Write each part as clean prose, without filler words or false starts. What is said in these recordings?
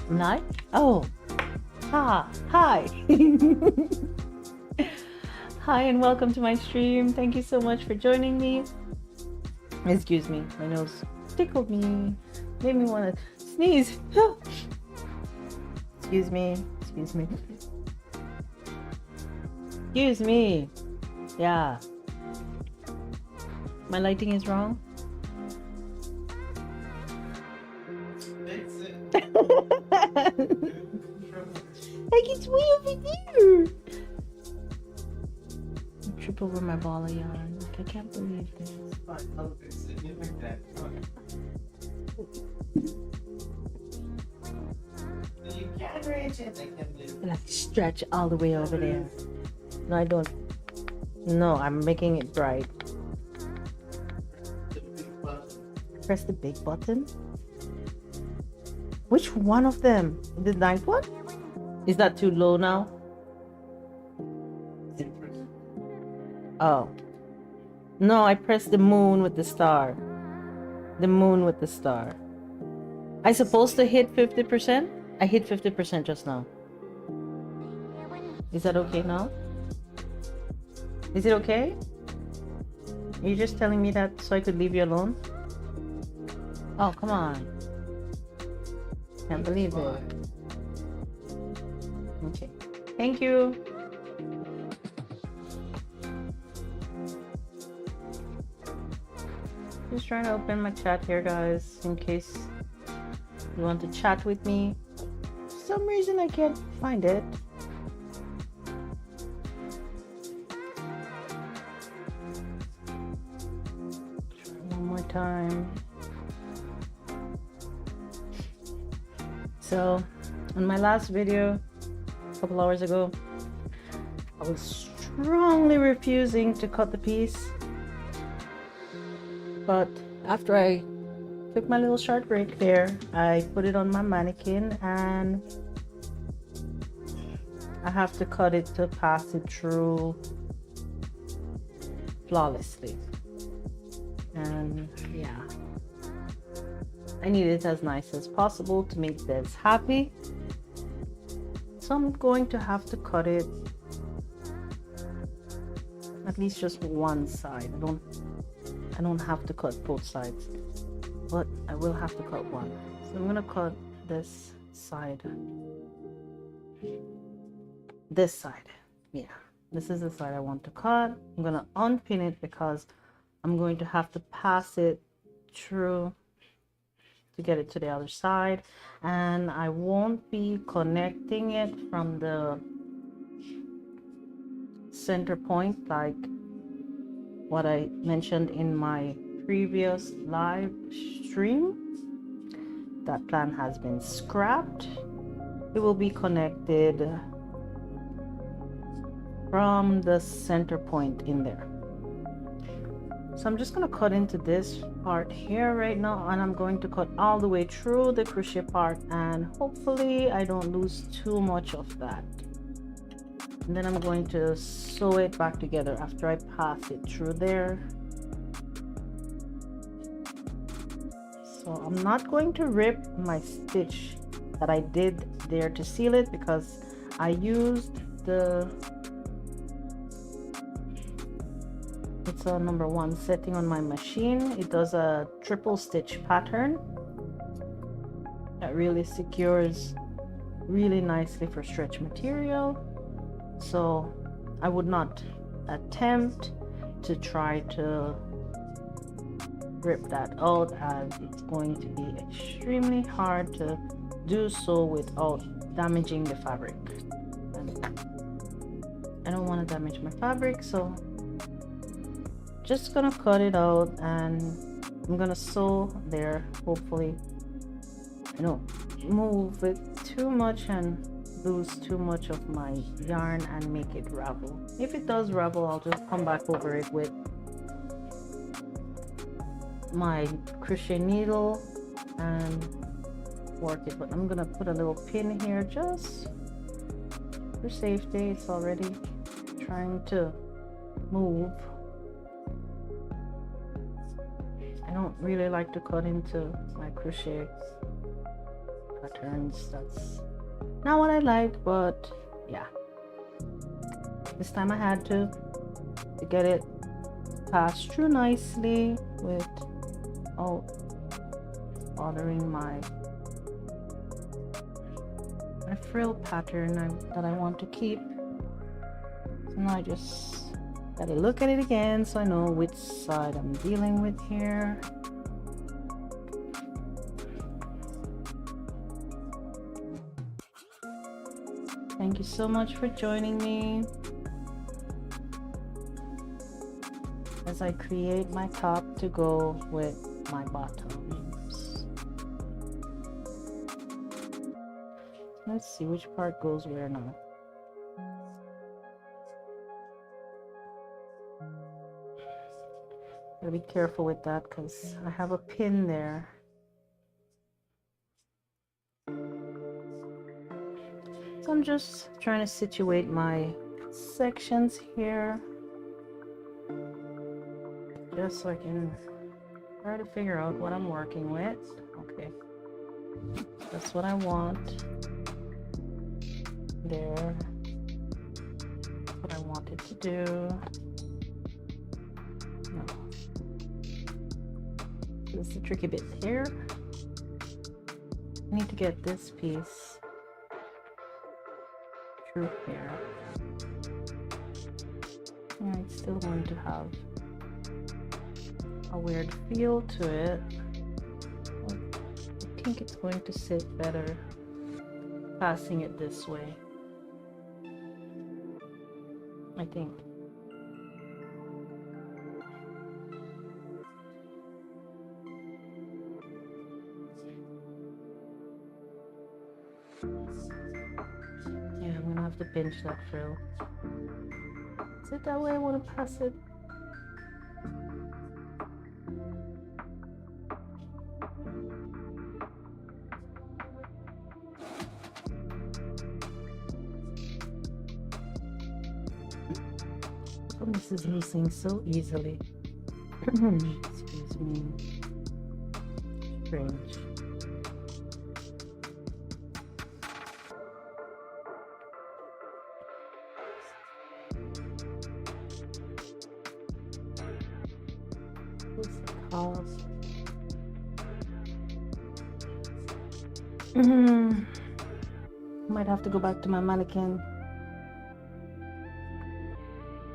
Night? Oh, hi. Hi, and welcome to my stream. Thank you so much for joining me. Excuse me, my nose tickled me, made me want to sneeze. Excuse me, excuse me. Excuse me. Yeah. My lighting is wrong. Fix it. Like it's way over there. I trip over my ball of yarn. Like, I can't believe this. Fine, I'll fix it. You like that. You can't reach it. I can't believe it. Like stretch all the way over there. No, I don't. No, I'm making it bright. The big button. Press the big button. Which one of them? The ninth one? Is that too low now? Oh. No, I pressed the moon with the star. The moon with the star. I supposed to hit 50%? I hit 50% just now. Is that okay now? Is it okay? Are you just telling me that so I could leave you alone? Oh, come on. Can't believe it. Okay. Thank you. Just trying to open my chat here, guys, in case you want to chat with me. For some reason I can't find it. Try one more time. So, on my last video, a couple hours ago, I was strongly refusing to cut the piece. But after I took my little short break there, I put it on my mannequin and I have to cut it to pass it through flawlessly. And yeah, I need it as nice as possible to make Des happy. So I'm going to have to cut it at least just one side. I don't have to cut both sides, but I will have to cut one. So I'm gonna cut this side. This side, yeah. This is the side I want to cut. I'm gonna unpin it because I'm going to have to pass it through to get it to the other side, and I won't be connecting it from the center point like what I mentioned in my previous live stream. That plan has been scrapped. It will be connected from the center point in there. So I'm just going to cut into this part here right now, and I'm going to cut all the way through the crochet part, and hopefully I don't lose too much of that. And then I'm going to sew it back together after I pass it through there. So I'm not going to rip my stitch that I did there to seal it because I used it's a number 1 setting on my machine. It does a triple stitch pattern that really secures really nicely for stretch material. So I would not attempt to try to rip that out, as it's going to be extremely hard to do so without damaging the fabric. And I don't want to damage my fabric, so just gonna cut it out, and I'm gonna sew there. Hopefully I don't move it too much and lose too much of my yarn and make it ravel. If it does ravel, I'll just come back over it with my crochet needle and work it. But I'm gonna put a little pin here just for safety. It's already trying to move. I don't really like to cut into my crochet patterns. That's not what I like, but yeah. This time I had to get it passed through nicely without bothering my frill pattern that I want to keep. So now I just gotta look at it again so I know which side I'm dealing with here. Thank you so much for joining me as I create my top to go with my bottoms. Let's see which part goes where now. Gotta be careful with that because I have a pin there. So I'm just trying to situate my sections here, just so I can try to figure out what I'm working with. Okay, that's what I want. There, that's what I wanted to do. No. This is the tricky bit here. I need to get this piece through here. Yeah, it's still going to have a weird feel to it. I think it's going to sit better passing it this way. I think. Yeah, I'm gonna have to pinch that frill. Is it that way I want to pass it? Oh, this is losing so easily. Excuse me. Strange. Might have to go back to my mannequin.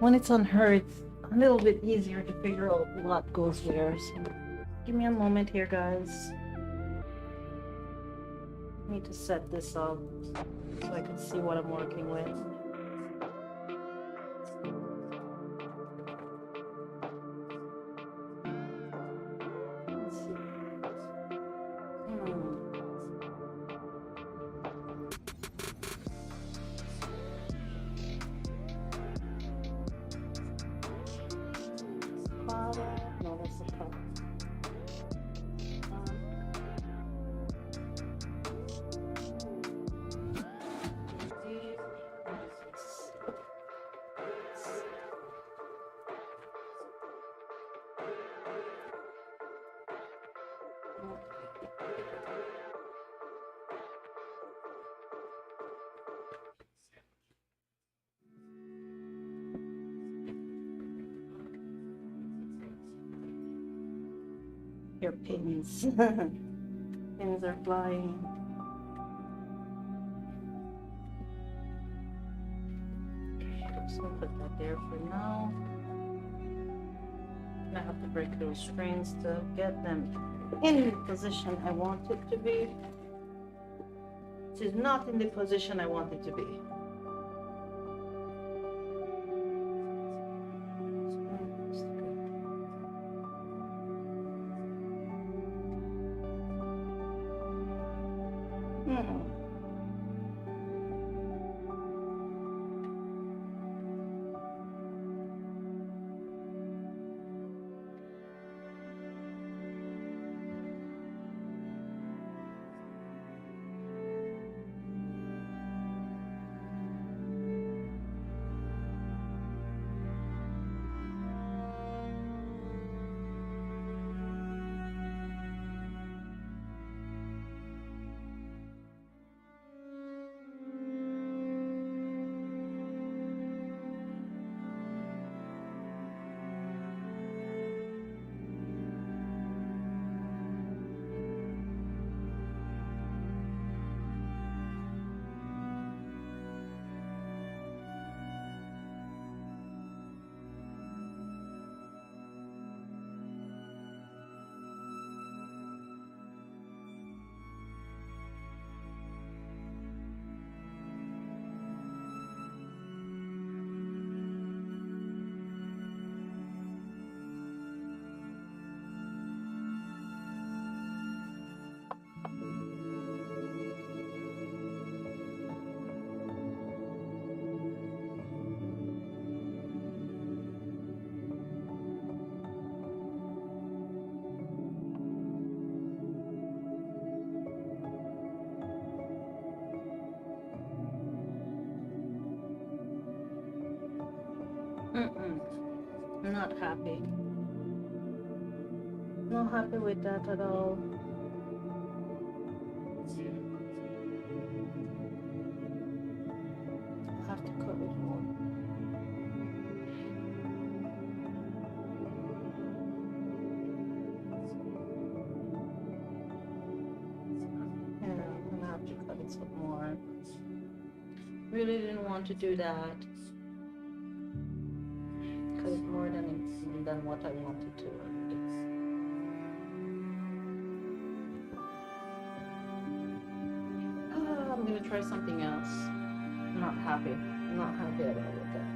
When it's on her, it's a little bit easier to figure out what goes where. So give me a moment here, guys. I need to set this up so I can see what I'm working with. Let's see. No, that's the cup. Your pins. Pins are flying. So I'll put that there for now. I have to break those strings to get them in the position I want it to be. It is not in the position I want it to be. Mm-mm. Not happy. Not happy with that at all. I have to cut it more. Yeah, I'm gonna have to cut it some more. Really didn't want to do that. Cut it more than what I wanted to. I'm gonna try something else. Not happy. Not happy at all with that.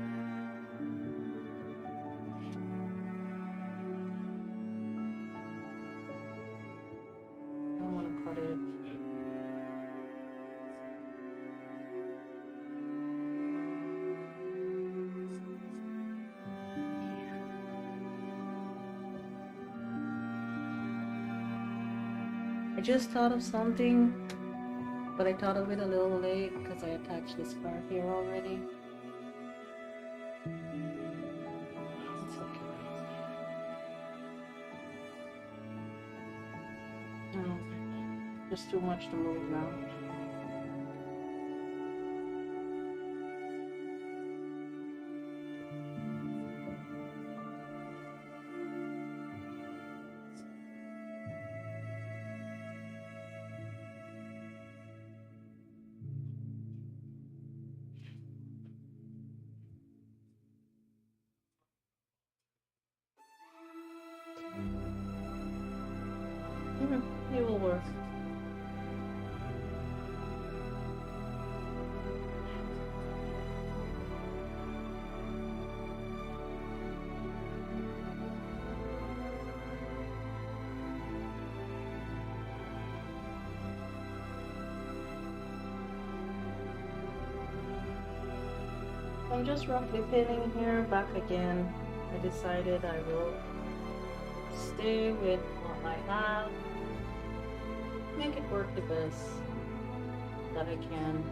I don't want to cut it. I just thought of something, but I thought of it a little late because I attached this part here already. It's okay. No, just too much to move now. It will work. I'm just roughly pinning here back again. I decided I will stay with what I have, make it work the best that I can.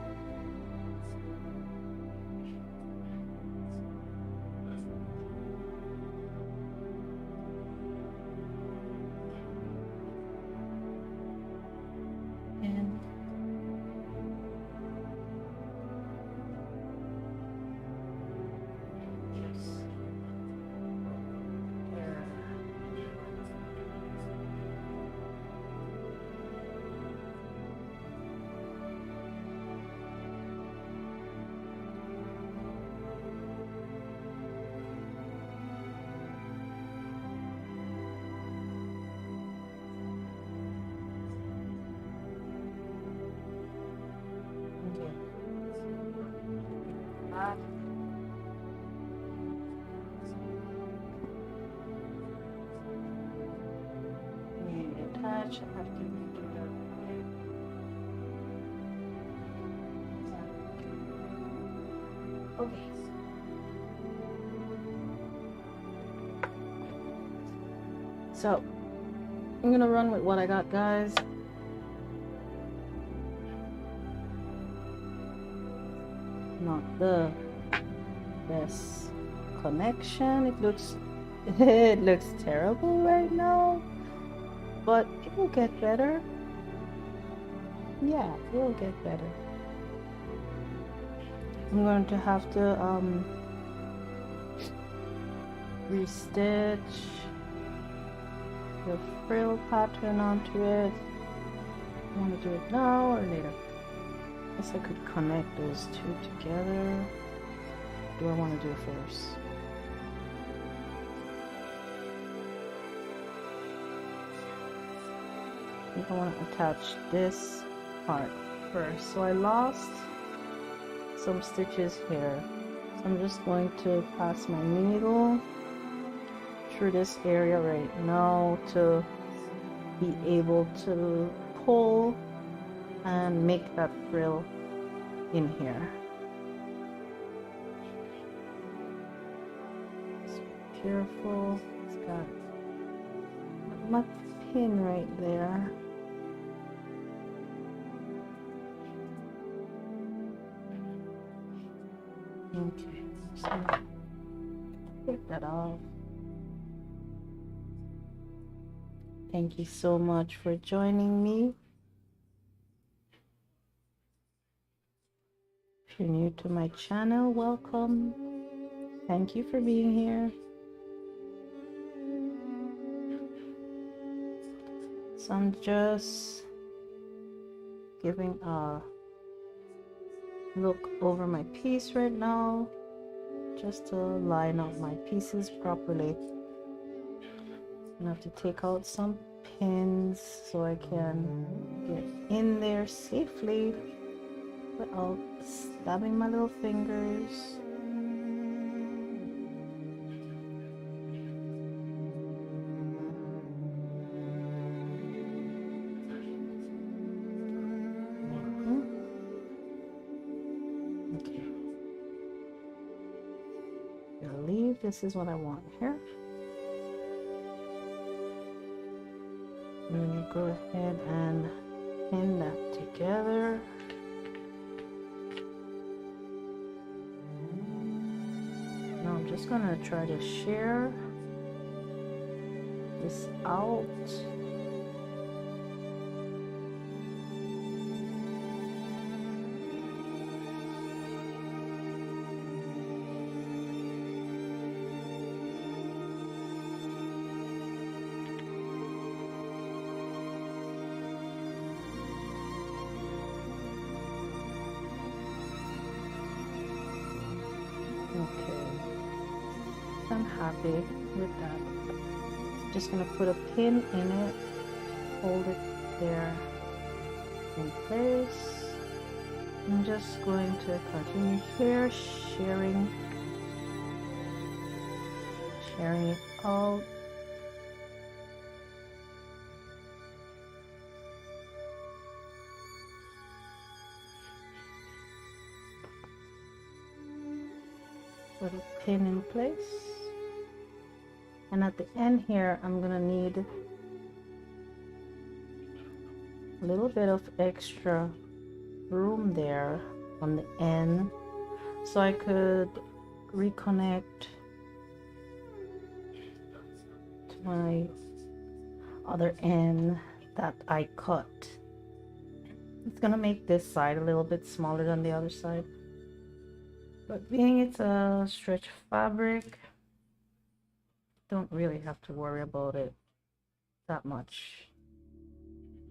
And just there. Okay. That. Attach. I have to do that. Okay. So I'm gonna run with what I got, guys. Not the best connection. It looks terrible right now, but it will get better. Yeah, it will get better. I'm going to have to restitch the frill pattern onto it. I want to do it now or later? I guess I could connect those two together. Do I want to do it first? I think I want to attach this part first. So I lost some stitches here. So I'm just going to pass my needle through this area right now to be able to pull and make that frill in here. Just be careful. It's got my pin right there. Okay. So Take that off. Thank you so much for joining me. If you're new to my channel, welcome. Thank you for being here. So I'm just giving a look over my piece right now, just to line up my pieces properly. I have to take out some pins so I can get in there safely without stabbing my little fingers. Okay. I believe this is what I want here. And then you go ahead and pin that together. Now I'm just gonna try to share this out. Okay, I'm happy with that. Just gonna put a pin in it, hold it there in place. I'm just going to continue here, sharing it out. Put a pin in place, and at the end here I'm gonna need a little bit of extra room there on the end so I could reconnect to my other end that I cut. It's gonna make this side a little bit smaller than the other side. But being it's a stretch fabric, don't really have to worry about it that much.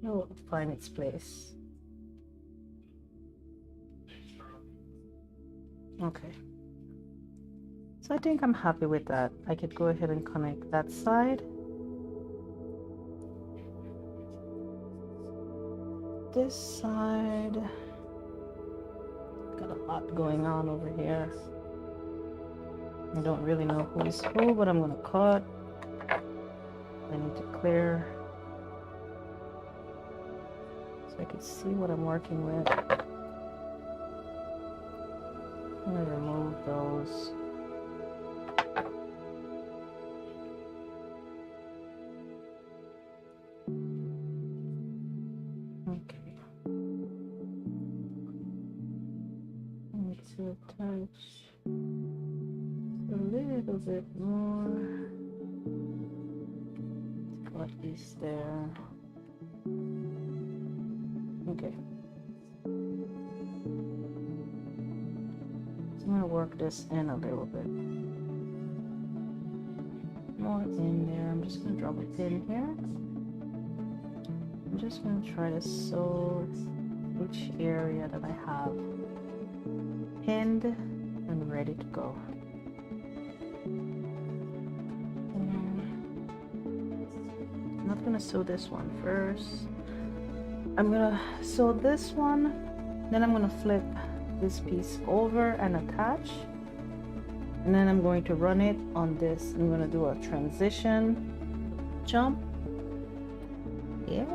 It'll find its place. Okay. So I think I'm happy with that. I could go ahead and connect that side. This side. Got a lot going on over here. I don't really know who's who, but I'm gonna cut. I need to clear so I can see what I'm working with. I'm gonna remove those. Okay. To attach a little bit more. What is there? Okay. So I'm gonna work this in a little bit more in there. I'm just gonna drop a pin here. I'm just gonna try to sew each area that I have pinned and ready to go. I'm not gonna sew this one first. I'm gonna sew this one, then I'm gonna flip this piece over and attach, and then I'm going to run it on this. I'm gonna do a transition jump. Yeah.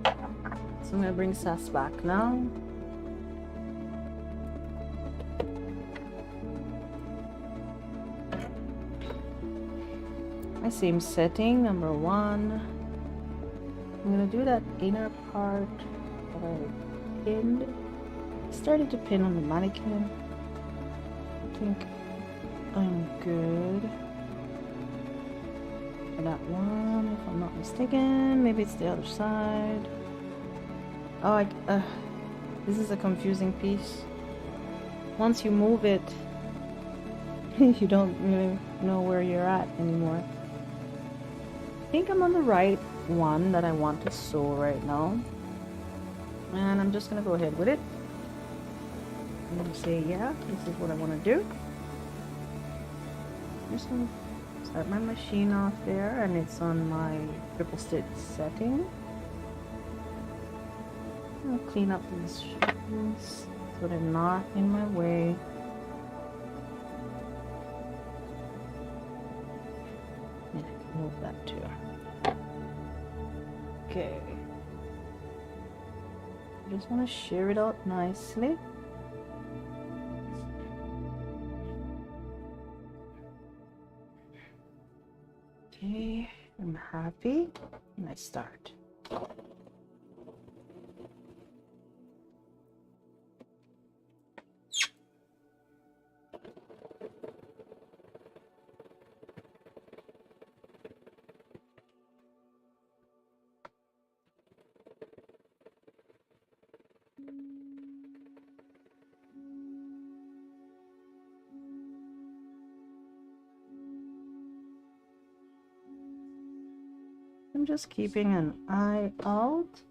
So I'm gonna bring Sass back now. My same setting, number 1. I'm gonna do that inner part that I pinned. Started to pin on the mannequin. I think I'm good. For that one, if I'm not mistaken. Maybe it's the other side. Oh, this is a confusing piece. Once you move it, you don't really know where you're at anymore. I think I'm on the right one that I want to sew right now. And I'm just gonna go ahead with it. I'm gonna say, yeah, this is what I want to do. I'm just gonna start my machine off there, and it's on my triple stitch setting. I'll clean up these shoes so they're not in my way. And I can move that too. Okay. I just want to shear it out nicely. Okay, I'm happy. And I start. I'm just keeping an eye out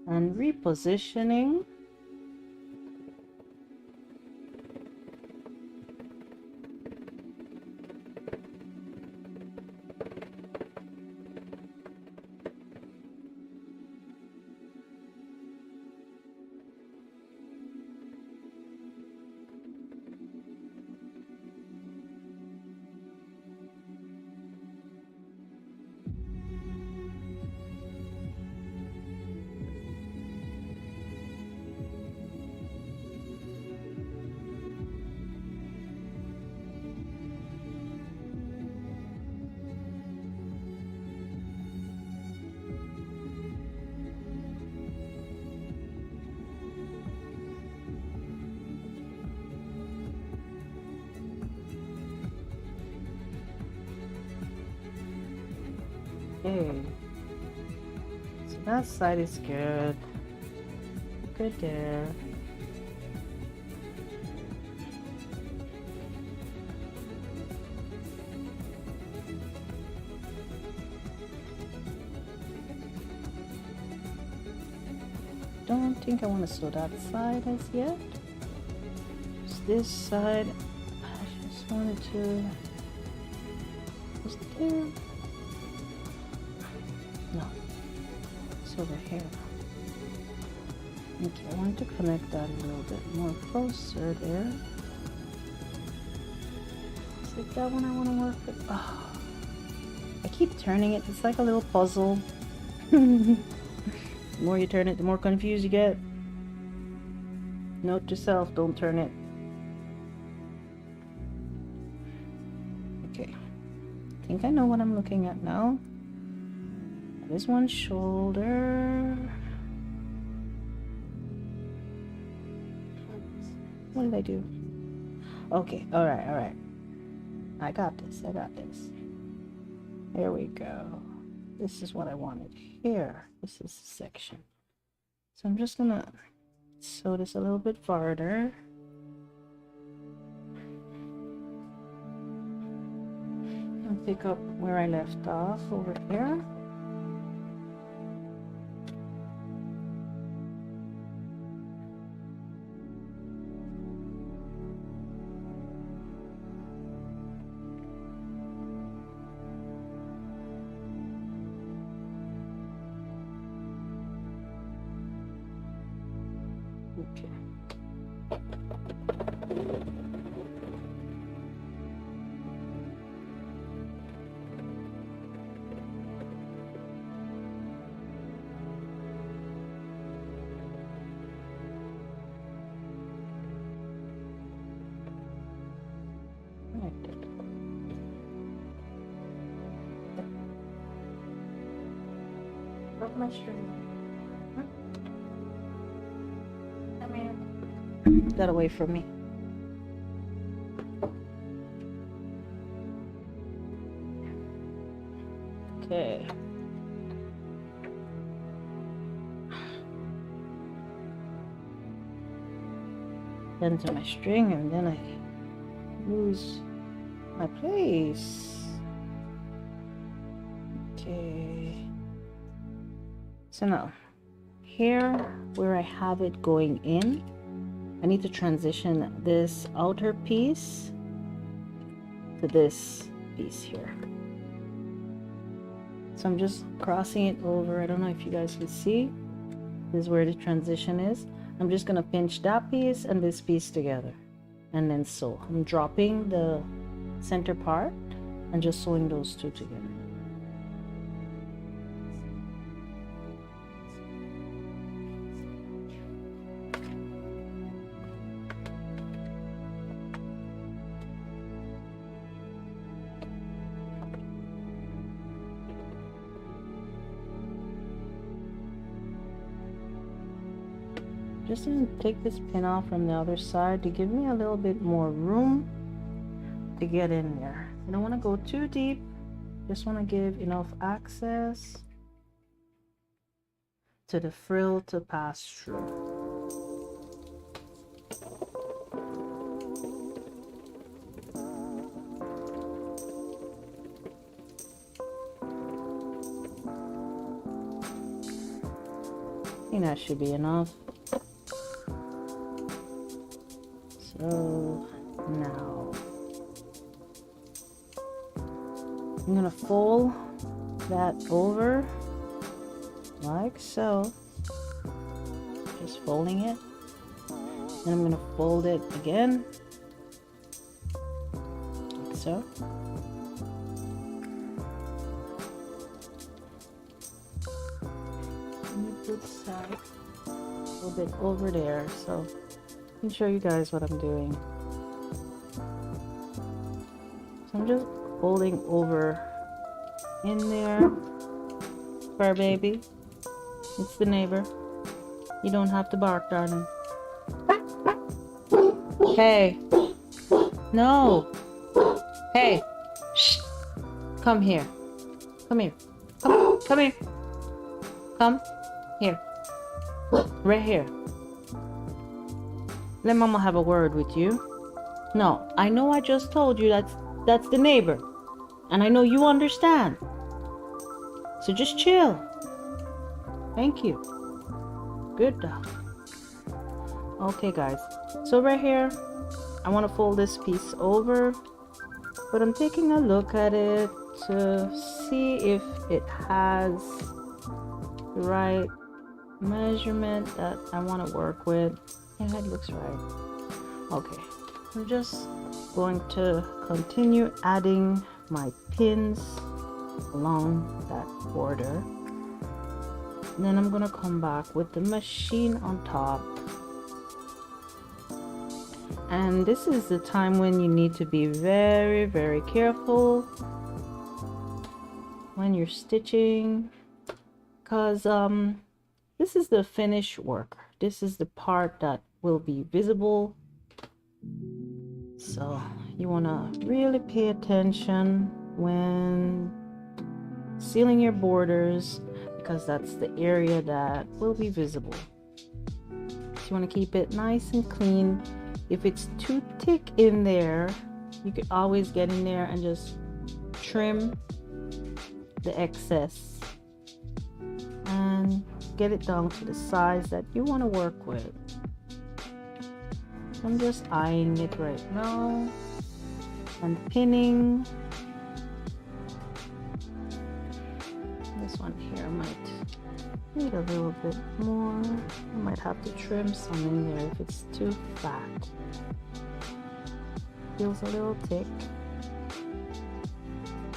and repositioning. Okay, so that side is good. Good there. Don't think I want to sew that side as yet. Just this side, I just wanted to just there. No, it's over here. Okay, I want to connect that a little bit more closer there. Is it that one I want to work with? Oh, I keep turning it. It's like a little puzzle. The more you turn it, the more confused you get. Note to self, don't turn it. Okay, I think I know what I'm looking at now. There's one shoulder. What did I do? Okay, all right. I got this. There we go. This is what I wanted here. This is the section. So I'm just gonna sew this a little bit farther. And pick up where I left off over here. Okay. Right there. Broke my string. Come here. That away from me. Okay. Into my string, and then I lose my place. Okay. So now, here where I have it going in, I need to transition this outer piece to this piece here. So I'm just crossing it over. I don't know if you guys can see. This is where the transition is. I'm just gonna pinch that piece and this piece together and then sew. I'm dropping the center part and just sewing those two together. Just going to take this pin off from the other side to give me a little bit more room to get in there. I don't want to go too deep, just want to give enough access to the frill to pass through. I think that should be enough. So now I'm gonna fold that over like so, just folding it, and I'm gonna fold it again like so. This side a little bit over there, so I can show you guys what I'm doing. So I'm just folding over in there. Fur baby, it's the neighbor. You don't have to bark, darling. Hey, no. Hey, shh. Come here. Come here. Come here. Come here. Right here. Let mama have a word with you. No, I know I just told you that's the neighbor. And I know you understand. So just chill. Thank you. Good dog. Okay guys. So right here, I want to fold this piece over. But I'm taking a look at it to see if it has the right measurement that I want to work with. Yeah, it looks right. Okay, I'm just going to continue adding my pins along that border. And then I'm gonna come back with the machine on top. And this is the time when you need to be very, very careful when you're stitching, because this is the finished work. This is the part that will be visible. So you want to really pay attention when sealing your borders, because that's the area that will be visible. So you want to keep it nice and clean. If it's too thick in there, you could always get in there and just trim the excess and get it down to the size that you want to work with. I'm just eyeing it right now and pinning. This one here might need a little bit more. I might have to trim some in there if it's too fat. Feels a little thick.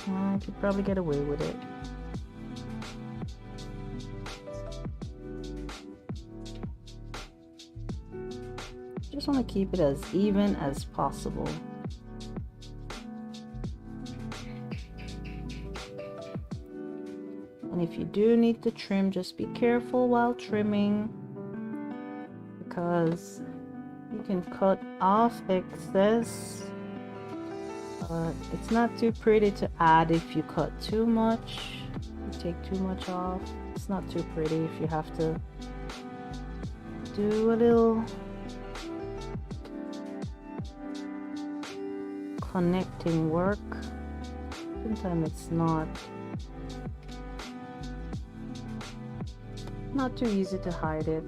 I could probably get away with it. Just want to keep it as even as possible. And if you do need to trim, just be careful while trimming, because you can cut off excess but it's not too pretty to add if you cut too much, you take too much off. It's not too pretty if you have to do a little connecting work. Sometimes it's not too easy to hide it.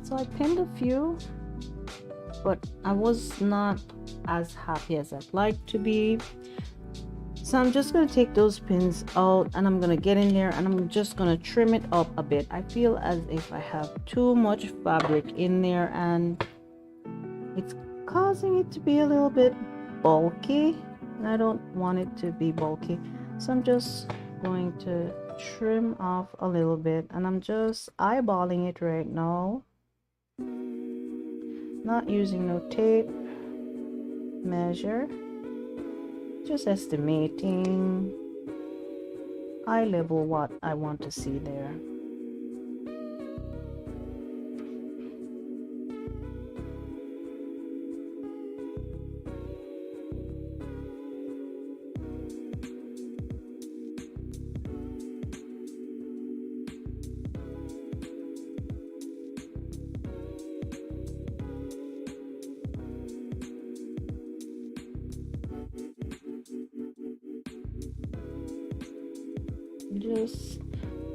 So I pinned a few, but I was not as happy as I'd like to be. So I'm just going to take those pins out and I'm going to get in there and I'm just going to trim it up a bit. I feel as if I have too much fabric in there and it's causing it to be a little bit bulky, and I don't want it to be bulky. So I'm just going to trim off a little bit and I'm just eyeballing it right now. Not using no tape measure, just estimating eye level what I want to see there. Just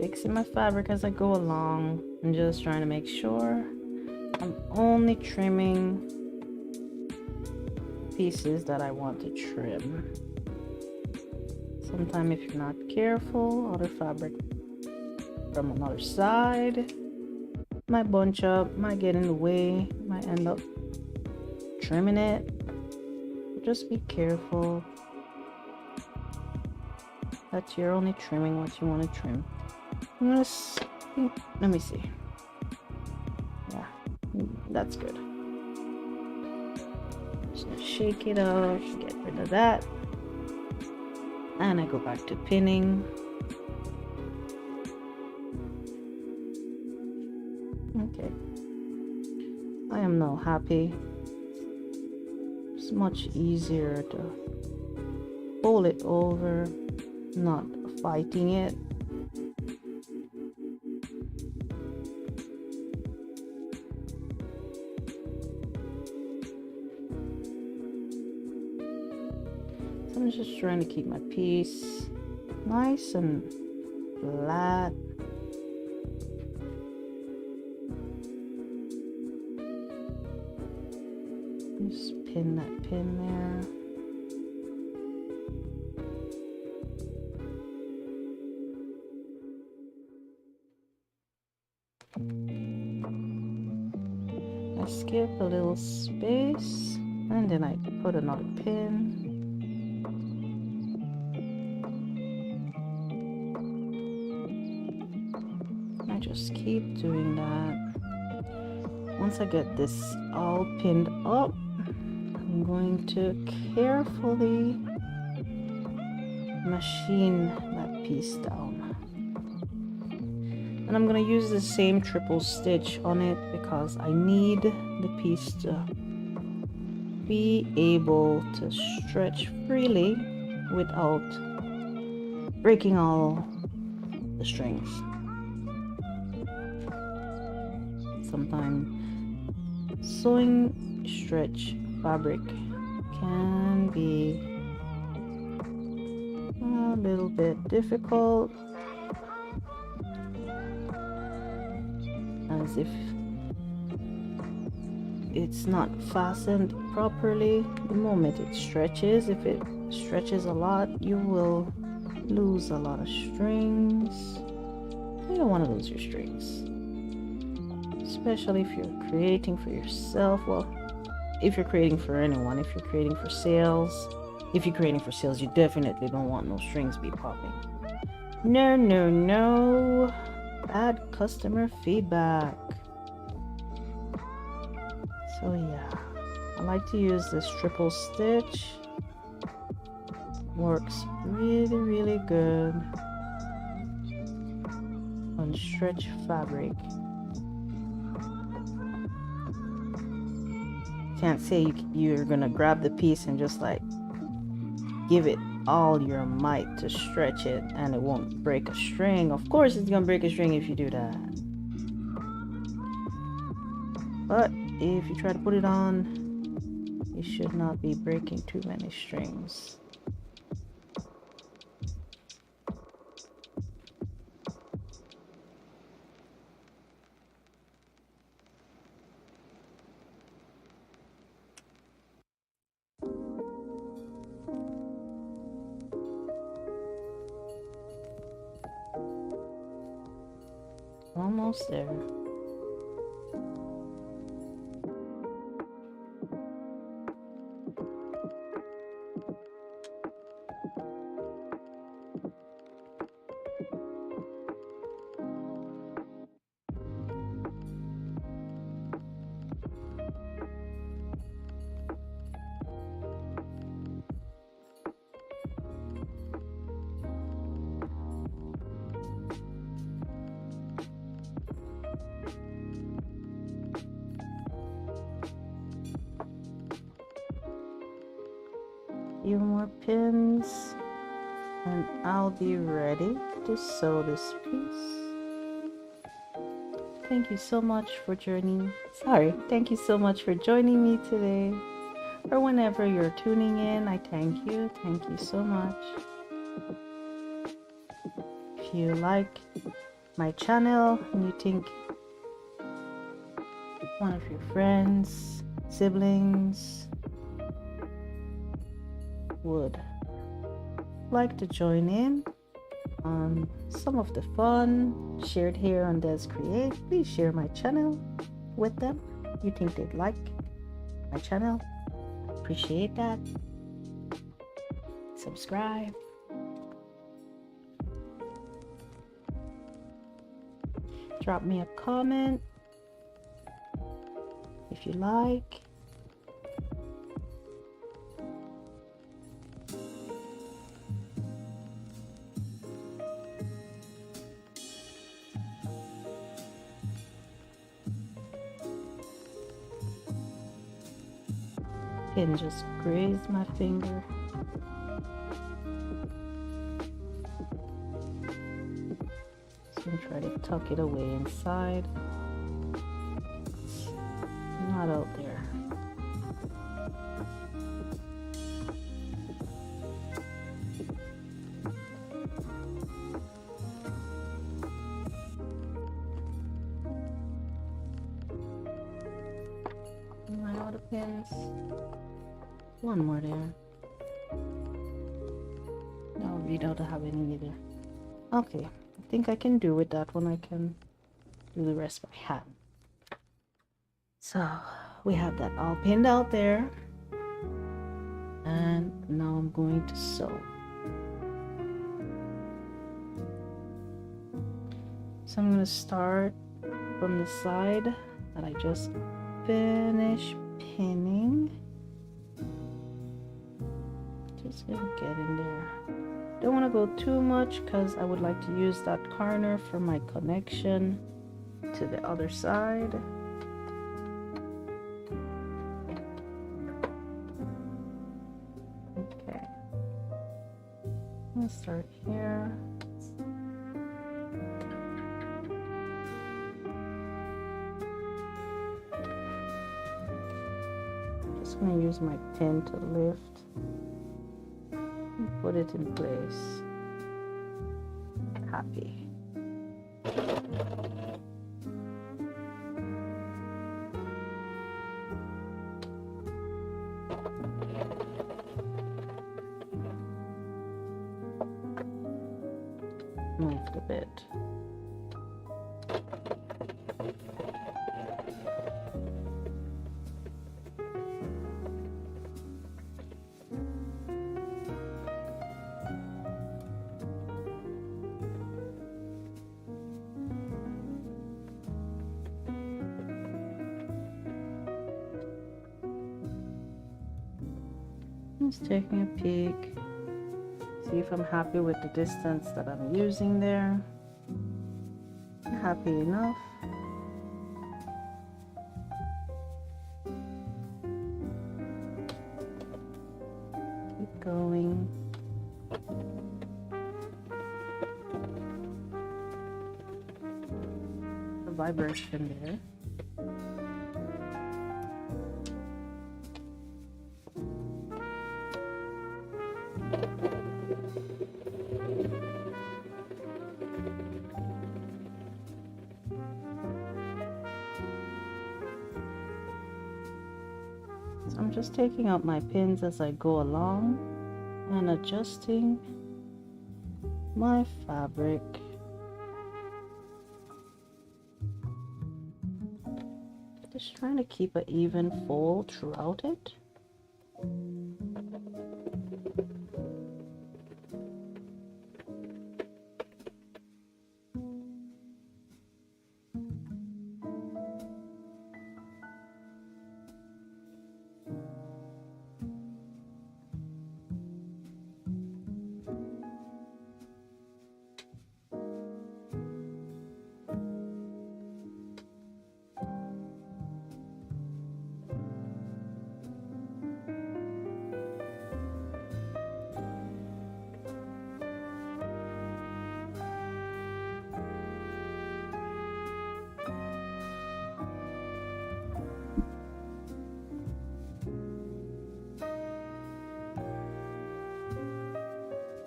fixing my fabric as I go along and just trying to make sure I'm only trimming pieces that I want to trim. Sometimes if you're not careful, other fabric from another side might bunch up, might get in the way, might end up trimming it. Just be careful that you're only trimming what you want to trim. Let me see. Yeah, that's good. Just gonna shake it off, get rid of that, and I go back to pinning. Okay, I am now happy. It's much easier to fold it over, not fighting it. So I'm just trying to keep my piece nice and flat. Just pin that pin there. I skip a little space and then I put another pin. I just keep doing that. Once I get this all pinned up, I'm going to carefully machine that piece down. And I'm going to use the same triple stitch on it because I need the piece to be able to stretch freely without breaking all the strings. Sometimes sewing stretch fabric can be a little bit difficult, as if it's not fastened properly. The moment it stretches, if it stretches a lot, you will lose a lot of strings. You don't want to lose your strings, especially if you're creating for yourself. Well, if you're creating for anyone, if you're creating for sales, you definitely don't want no strings be popping. No, no, no. Bad customer feedback. So yeah, I like to use this triple stitch. Works really, really good on stretch fabric. Can't say you're gonna grab the piece and just like give it all your might to stretch it and it won't break a string. Of course it's gonna break a string if you do that. But if you try to put it on, you should not be breaking too many strings. Almost there. Few more pins and I'll be ready to sew this piece. Thank you so much for joining. Thank you so much for joining me today. Or whenever you're tuning in, I thank you. Thank you so much. If you like my channel and you think one of your friends, siblings would like to join in on some of the fun shared here on Des Create, please share my channel with them. You think they'd like my channel? Appreciate that. Subscribe. Drop me a comment if you like. Pin just grazed my finger. So I'm trying to tuck it away inside. It's not out there. Am I out of pins? One more there. No, we don't have any either. Okay, I think I can do with that one. I can do the rest by hand. So we have that all pinned out there. And now I'm going to sew. So I'm going to start from the side that I just finished pinning. Just gonna get in there. Don't want to go too much because I would like to use that corner for my connection to the other side. Okay, I'm gonna start here. Just gonna use my pin to lift. Put it in place. Happy. Moved a bit. Just taking a peek, see if I'm happy with the distance that I'm using there. Happy enough. Keep going. The vibration there. So I'm just taking out my pins as I go along and adjusting my fabric. Just trying to keep an even fold throughout it.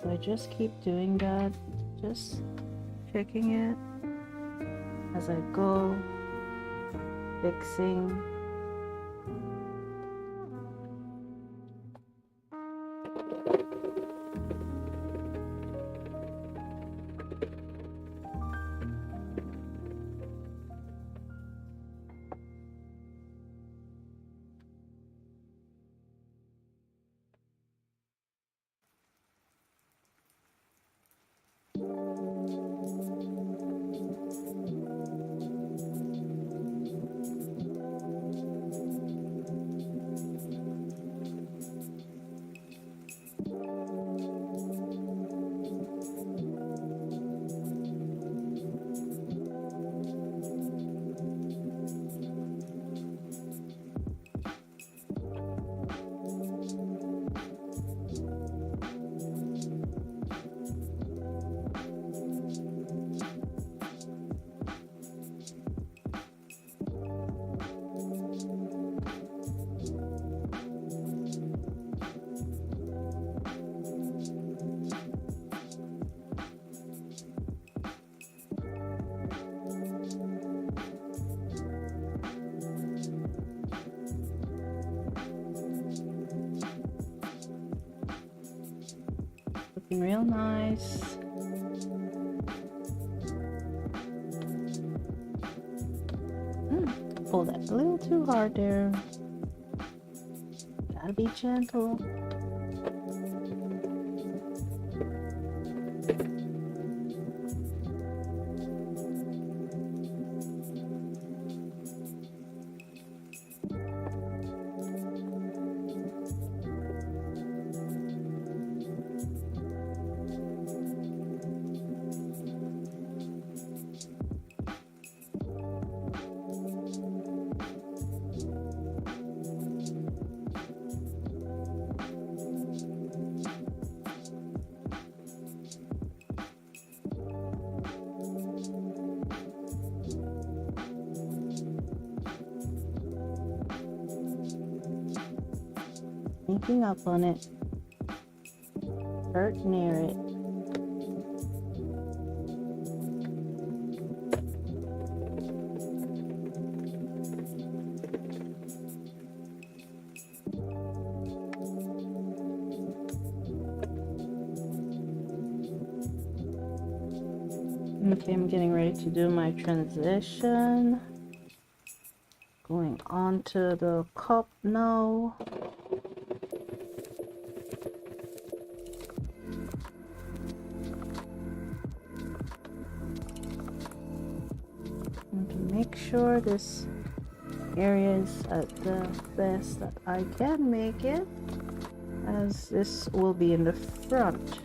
I just keep doing that, just checking it as I go, fixing. Looking real nice. Pull that a little too hard there. Gotta be gentle. Sneaking up on it, right near it. Okay, I'm getting ready to do my transition. Going on to the cup now. And to make sure this area is at the best that I can make it, as this will be in the front.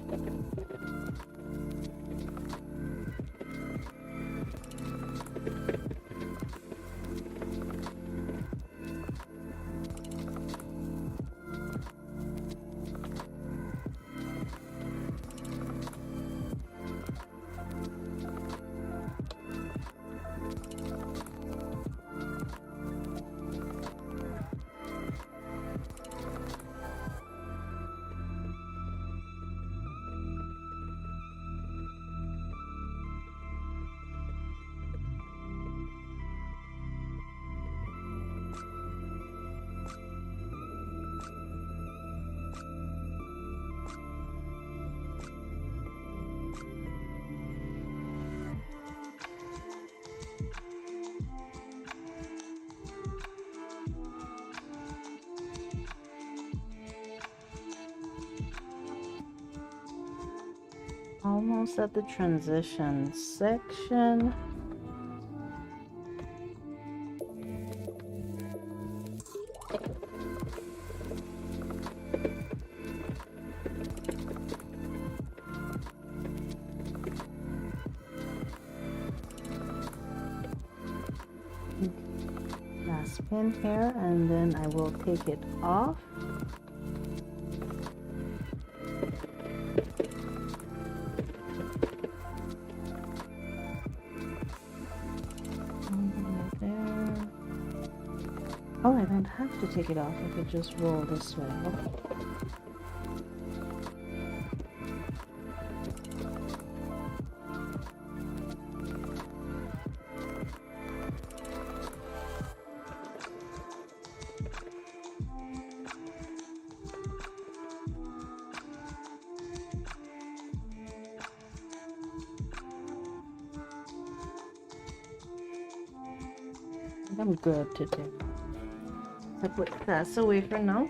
Almost at the transition section. Last pin here, and then I will take it off. Oh, I don't have to take it off. I could just roll this way. Okay. I'm good to do. I put that away for now.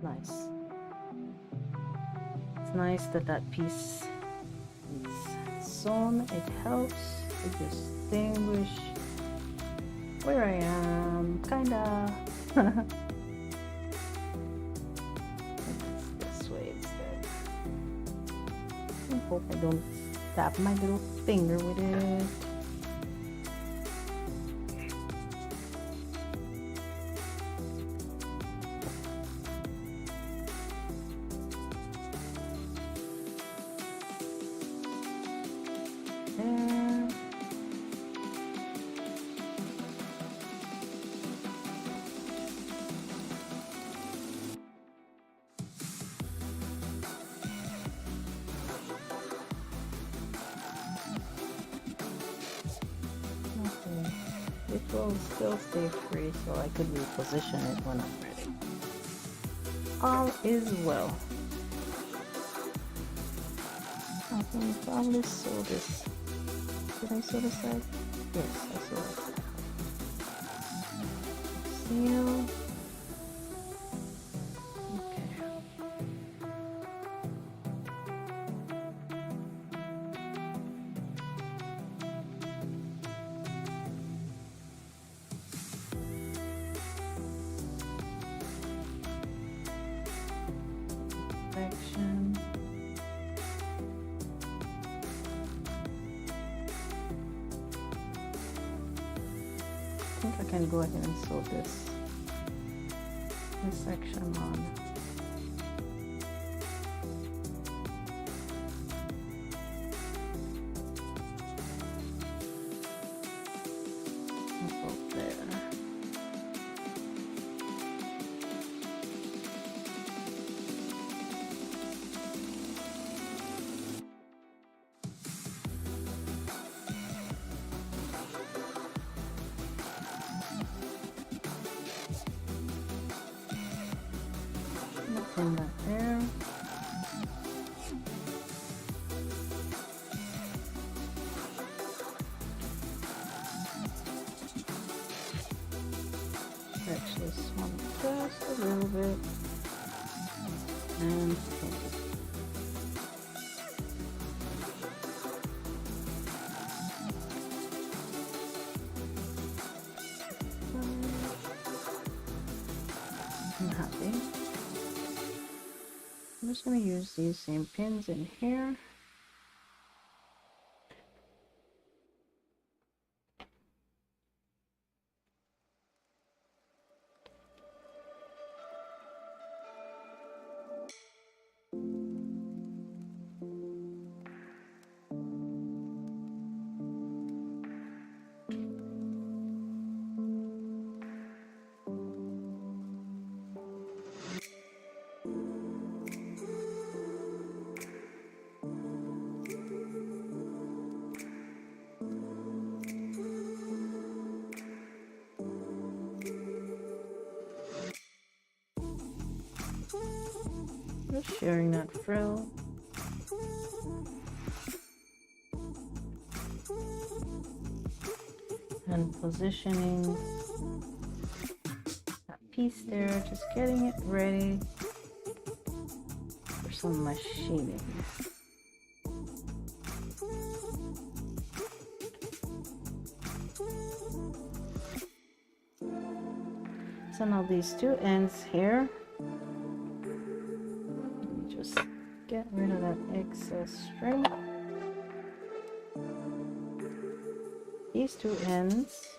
Nice. It's nice that that piece is sewn. It helps to distinguish where I am, kinda. This way instead. I hope I don't tap my little finger with it. There. Okay. It will still stay free, so I could reposition it when I'm ready. All is well. I can probably sew this. Did I sew this side? Yes, I sew it. Seal. Okay. Section. I think I can go ahead and sew this section on. About there. Pin that there. Stretch this one just a little bit and pin it. I'm happy. I'm just going to use these same pins in here. Just sharing that frill. And positioning that piece there, just getting it ready for some machining. So now these two ends here, just get rid of that excess string. These two ends,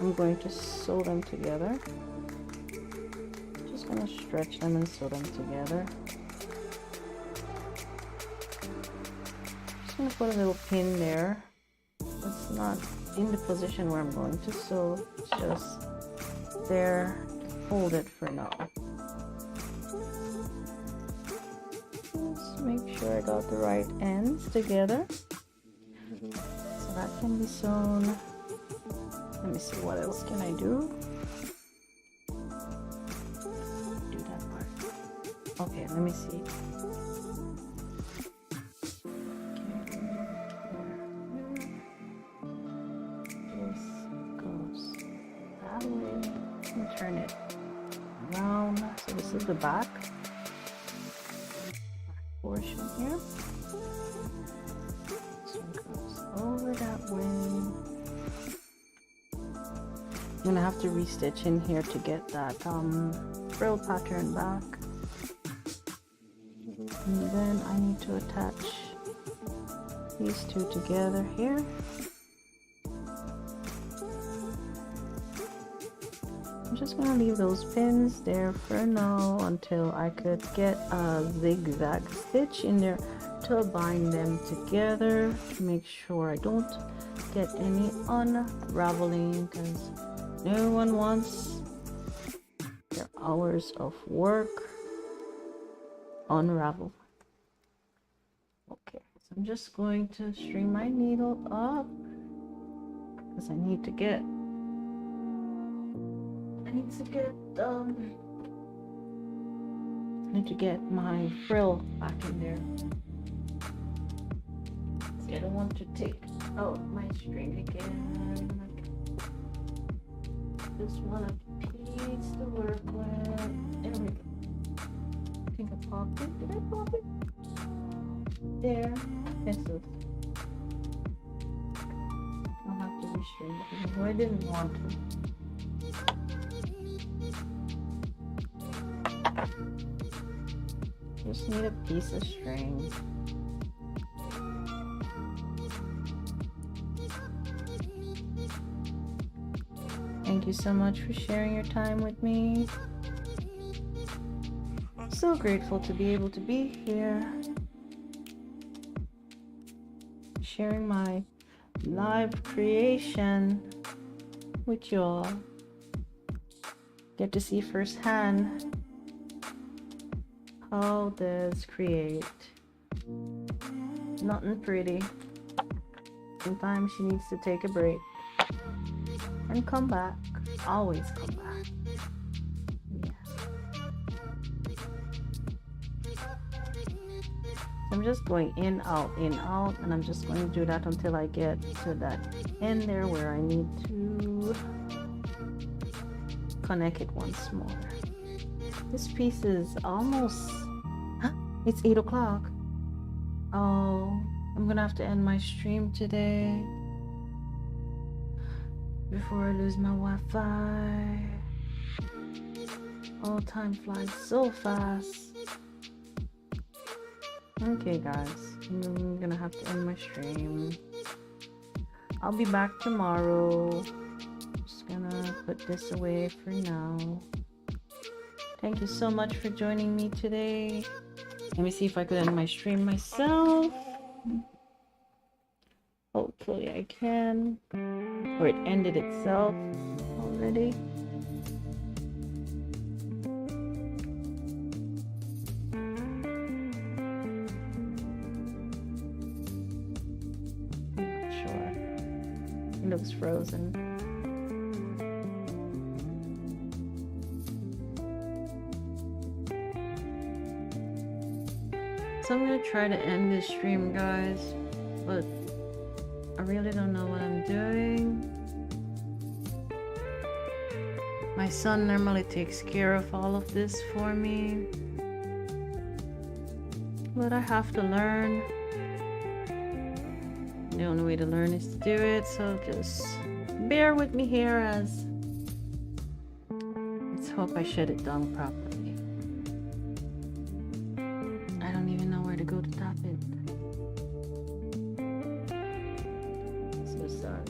I'm going to sew them together. Just gonna stretch them and sew them together. Just gonna put a little pin there. It's not in the position where I'm going to sew, it's just there to hold it for now. Just make sure I got the right ends together so that can be sewn. Let me see, what else can I do? Do that part. Okay, let me see. Turn it around. So this is the back portion here. This one goes over that way. I'm gonna have to restitch in here to get that frill pattern back. And then I need to attach these two together here. I'm just gonna leave those pins there for now until I could get a zigzag stitch in there to bind them together to make sure I don't get any unraveling, because no one wants their hours of work unravel. Okay, so I'm just going to string my needle up because I need to get my frill back in there. See, I don't want to take out my string again. Just want a piece to work with. There we go. I think I popped it. Did I pop it? There. This is. I'll have to restring it because I didn't want to. Just need a piece of string. Thank you so much for sharing your time with me. So grateful to be able to be here, sharing my live creation with you all. Get to see firsthand how Des create. Nothing pretty. Sometimes she needs to take a break and come back. Always come back. Yeah. I'm just going in, out, and I'm just going to do that until I get to that end there where I need to connect it once more. This piece is almost, it's 8 o'clock. Oh, I'm gonna have to end my stream today before I lose my Wi-Fi. All time flies so fast. Okay guys, I'm gonna have to end my stream. I'll be back tomorrow. Just gonna put this away for now. Thank you so much for joining me today. Let me see if I could end my stream myself. Hopefully I can. Or it ended itself already. I'm not sure. It looks frozen. So I'm gonna try to end this stream, guys, but I really don't know what I'm doing. My son normally takes care of all of this for me, but I have to learn. The only way to learn is to do it, so just bear with me here as let's hope I shut it down properly. I don't even know where to go to top it. So sorry.